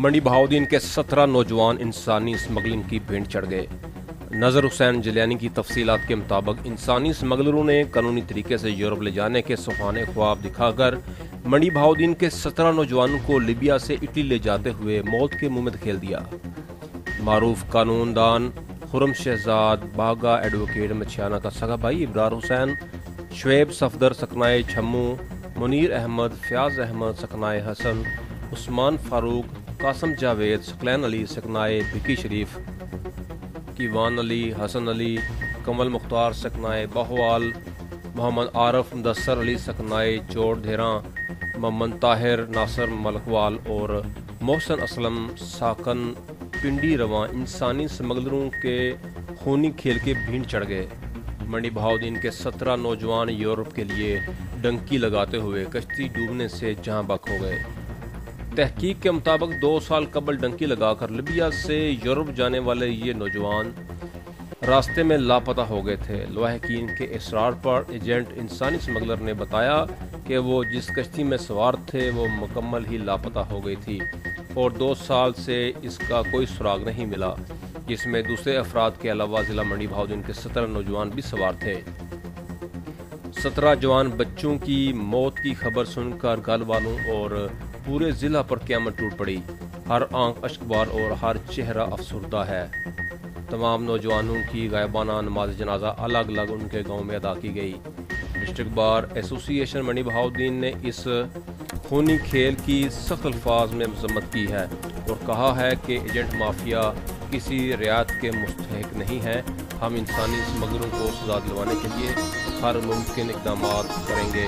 منڈی بہاؤدین کے 17 نوجوان انسانی اسمگلنگ کی بھینٹ چڑھ گئے۔ نذر حسین جلیانی کی تفصیلات کے مطابق انسانی اسمگلروں نے قانونی طریقے سے یورپ لے جانے کے سفانے خواب دکھا کر منڈی بہاؤدین کے 17 نوجوانوں کو لیبیا سے اٹلی لے جاتے ہوئے موت کے منہ میں دھکیل دیا۔ معروف قانون دان خرم شہزاد باغا ایڈوکیٹ مچھیانہ کا سگا بھائی ابرار حسین، شعیب صفدر سکنائے چھمو، منیر احمد، فیاض احمد سکنائے حسن، عثمان فاروق، قاسم جاوید، ثقلین علی سکنائے بھکی شریف، کیوان علی، حسن علی، کمل مختار سکنائے باہوال، محمد عارف مدثر علی سکنائے چوڑ دھیراں، محمد طاہر ناصر ملکوال اور محسن اسلم ساکن پنڈی رواں انسانی اسمگلروں کے خونی کھیل کے بھینٹ چڑھ گئے۔ منڈی بہاؤدین کے 17 نوجوان یورپ کے لیے ڈنکی لگاتے ہوئے کشتی ڈوبنے سے جہاں بک ہو گئے۔ تحقیق کے مطابق 2 سال قبل ڈنکی لگا کر لیبیا سے یورپ جانے والے یہ نوجوان راستے میں لاپتہ ہو گئے تھے۔ لواحقین کے اصرار پر ایجنٹ انسانی اسمگلر نے بتایا کہ وہ جس کشتی میں سوار تھے وہ مکمل ہی لاپتہ ہو گئی تھی اور 2 سال سے اس کا کوئی سراغ نہیں ملا، جس میں دوسرے افراد کے علاوہ ضلع منڈی بہاؤدین کے 17 نوجوان بھی سوار تھے۔ 17 جوان بچوں کی موت کی خبر سن کر گھر والوں اور پورے ضلع پر قیامت ٹوٹ پڑی۔ ہر آنکھ اشکبار اور ہر چہرہ افسردہ ہے۔ تمام نوجوانوں کی غائبانہ نماز جنازہ الگ الگ ان کے گاؤں میں ادا کی گئی۔ ڈسٹرکٹ بار ایسوسی ایشن منڈی بہاؤدین نے اس خونی کھیل کی سخت الفاظ میں مذمت کی ہے اور کہا ہے کہ ایجنٹ مافیا کسی رعایت کے مستحق نہیں ہے۔ ہم انسانی اسمگلروں کو سزا دلوانے کے لیے ہر ممکن اقدامات کریں گے۔